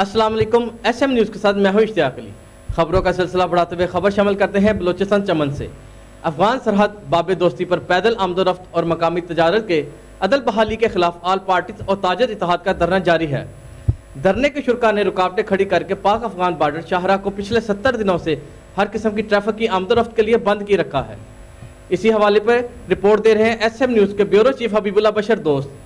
अस्सलाम वालेकुम। SM news के साथ मैं हूं इश्तियाक अली। खबरों का सिलसिला बढ़ाते हुए खबर शामिल करते हैं बलोचिस्तान चमन से। अफगान सरहद बाब दोस्ती पर पैदल आमदोरफ्त और मकामी तजारत के अदल बहाली के खिलाफ आल पार्टीज और ताजर इत्तेहाद का धरना जारी है। धरने के शुरका ने रुकावटें खड़ी करके पाक अफगान बॉर्डर शाहरा को पिछले 70 दिनों से हर किस्म की ट्रैफिक की आमदोरफ्त के लिए बंद की रखा है। इसी हवाले पर रिपोर्ट दे रहे हैं SM न्यूज़ के ब्यूरो चीफ हबीबुल्लाह बशर दोस्त।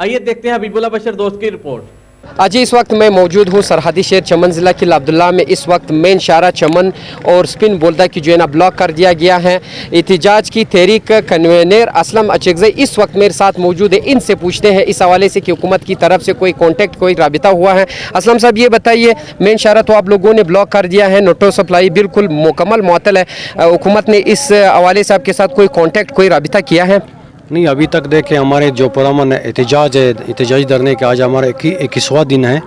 आइए देखते हैं हबीबुल्लाह बशर दोस्त की रिपोर्ट। आज इस वक्त मैं मौजूद हूँ सरहदी शहर चमन ज़िला के अब्दुल्ला में। इस वक्त मेन शाहरा चमन और स्पिन बोल्दा की जो है ना ब्लॉक कर दिया गया है। एहतिजाज की तहरीक कन्वेनर असलम अचगज़ई इस वक्त मेरे साथ मौजूद है। इनसे पूछते हैं इस हवाले से कि हुकूमत की तरफ से कोई कॉन्टेक्ट कोई राबिता हुआ है। असलम साहब ये बताइए, मेन शाहरा तो आप लोगों ने ब्लॉक कर दिया है, नोटो सप्लाई बिल्कुल मुकम्मल मुअत्तल है, हुकूमत ने इस हवाले से आपके साथ कोई कॉन्टेक्ट कोई राबिता किया है? नहीं, अभी तक देखें हमारे जो पुरअमन एहतजाज है, एहतजाजी धरने के आज हमारा 21वां दिन है।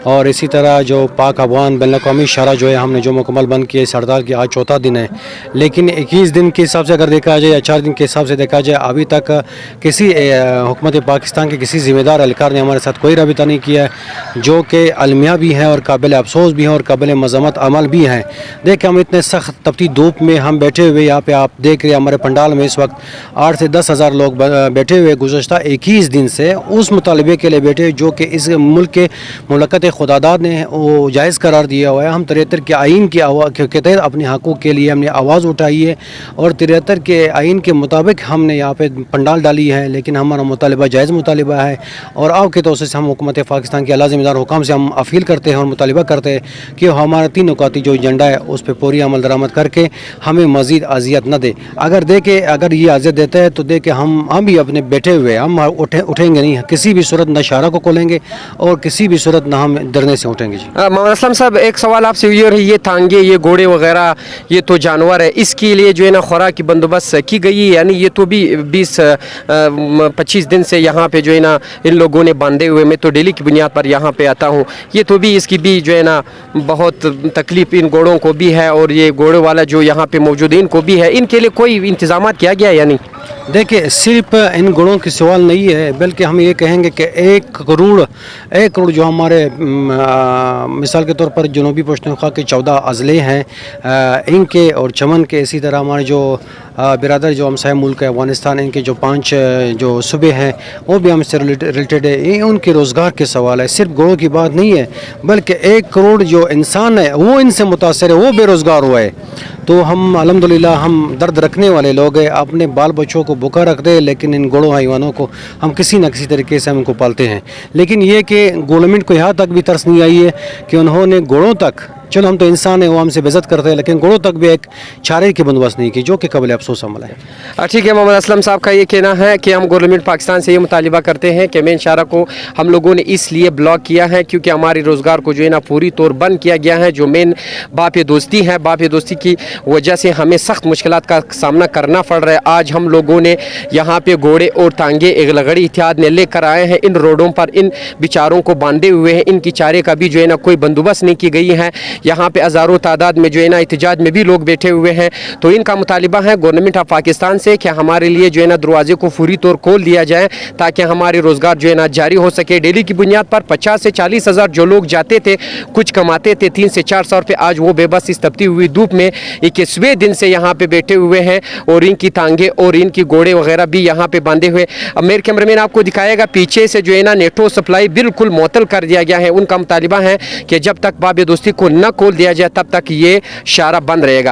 और इसी तरह जो पाक अफगान बैनुल-अक़वामी शाहरा जो है हमने जो मुकम्मल बंद किए इस हड़ताल की आज चौथा दिन है। लेकिन 21 दिन के हिसाब से अगर देखा जाए या 4 दिन के हिसाब से देखा जाए, अभी तक किसी हुकूमत पाकिस्तान के किसी ज़िम्मेदार एहलकार ने हमारे साथ कोई रबिता नहीं किया है, जो कि अलमिया भी हैं और काबिल अफसोस भी हैं और काबिल मज़म्मत अमल भी हैं। देखिए, हम इतने सख्त तपती धूप में हम बैठे हुए यहाँ पे आप देख रहे हैं हमारे पंडाल में इस वक्त 8 से 10 हज़ार लोग बैठे हुए गुज़श्ता 21 दिन से उस मुतालबे के लिए बैठे जो कि इस मुल्क के मुमलकत खुदादाद ने वो जायज़ करार दिया हुआ है। हम 73 के आइन के तहत अपने हक़ों के लिए हमने आवाज़ उठाई है और 73 के आइन के मुताबिक हमने यहाँ पे पंडाल डाली है। लेकिन हमारा मुतालबा जायज़ मुतालबा है और आपके तौर से हम हुकूमत पाकिस्तान के आला ज़िम्मेदार हुकाम से हम अपील करते हैं और मुतालबा करते हैं कि हमारा 3 नुकाती जो एजेंडा है उस पर पूरी अमल दरामद करके हमें मज़ीद अजियत न दे। अगर ये अजियत देता है तो देखे हम भी अपने बैठे हुए हम उठेंगे नहीं, किसी भी सूरत न शाहरा को खोलेंगे और किसी भी सूरत न हम डरने से उठेंगे। जी मोहम्मद असलम साहब, एक सवाल आपसे ये रही, ये तांगे ये घोड़े वगैरह ये तो जानवर है, इसके लिए जो है ना खुराक की बंदोबस्त की गई है? यानी ये तो भी 20-25 दिन से यहाँ पे जो है ना इन लोगों ने बांधे हुए, मैं तो डेली की बुनियाद पर यहाँ पे आता हूँ, ये तो भी इसकी भी जो है ना बहुत तकलीफ इन घोड़ों को भी है और ये घोड़े वाला जो यहाँ पे मौजूद है इनको भी है, इनके लिए कोई इंतजाम किया गया या नहीं? देखिए, सिर्फ इन गुणों की सवाल नहीं है, बल्कि हम ये कहेंगे कि 1 करोड़ जो हमारे मिसाल के तौर पर जनूबी पश्तूनख्वा के 14 अज़ले हैं इनके और चमन के, इसी तरह हमारे जो बिरादर जो हमसाया मुल्क है अफ़गानिस्तान, इनके जो 5 जो सूबे हैं वो भी हमसे रिलेटेड है। ये उनके रोज़गार के सवाल है, सिर्फ घोड़ों की बात नहीं है, बल्कि 1 करोड़ जो इंसान है वो इनसे मुतासर है, वो बेरोज़गार हुआ है। तो हम अल्हम्दुलिल्लाह हम दर्द रखने वाले लोग हैं, अपने बाल बच्चों को भूखा रखते हैं, लेकिन इन घोड़ों हैवानों को हम किसी न किसी तरीके से हम इनको पालते हैं। लेकिन ये कि गवर्नमेंट को यहाँ तक भी तरस नहीं आई है कि उन्होंने घोड़ों तक, चलो हम तो इंसान हैं वो हमसे बेइज्जत करते हैं, लेकिन घोड़ों तक भी एक चारे की बंदोबस्त नहीं की, जो कि काबिल अफसोस अमल है। ठीक है, मोहम्मद असलम साहब का ये कहना है कि हम गवर्नमेंट पाकिस्तान से ये मुतालिबा करते हैं कि मेन शाहरा को हम लोगों ने इसलिए ब्लॉक किया है क्योंकि हमारे रोज़गार को जो है ना पूरी तौर बंद किया गया है। जो मेन बाप दोस्ती है, बाप दोस्ती की वजह से हमें सख्त मुश्किलात का सामना करना पड़ रहा है। आज हम लोगों ने यहाँ पे घोड़े और तांगे एक लगड़ी इत्तेहाद ने लेकर आए हैं, इन रोडों पर इन बेचारों को बांधे हुए हैं, इनकी चारे का भी जो है ना कोई बंदोबस्त नहीं की गई है। यहाँ पे हज़ारों तादाद में जो है ना एहतजाज में भी लोग बैठे हुए हैं। तो इनका मुतालिबा है गवर्नमेंट ऑफ पाकिस्तान से कि हमारे लिए जो है ना दरवाजे को पूरी तौर खोल दिया जाए ताकि हमारे रोज़गार जो है ना जारी हो सके। डेली की बुनियाद पर 50 से 40 हज़ार जो लोग जाते थे, कुछ कमाते थे 3 से 4 सौ रुपये, आज वो बेबस इस तपती हुई धूप में 21वें दिन से यहाँ पे बैठे हुए हैं और इनकी तांगे और इनकी घोड़े वगैरह भी यहाँ पे बांधे हुए। अब मेरे कैमरामैन आपको दिखाएगा पीछे से जो है ना नेटो सप्लाई बिल्कुल मुअत्तल कर दिया गया है। उनका मुतालिबा है कि जब तक बाब दोस्ती को न खोल दिया जाए तब तक ये शाहरा बंद रहेगा।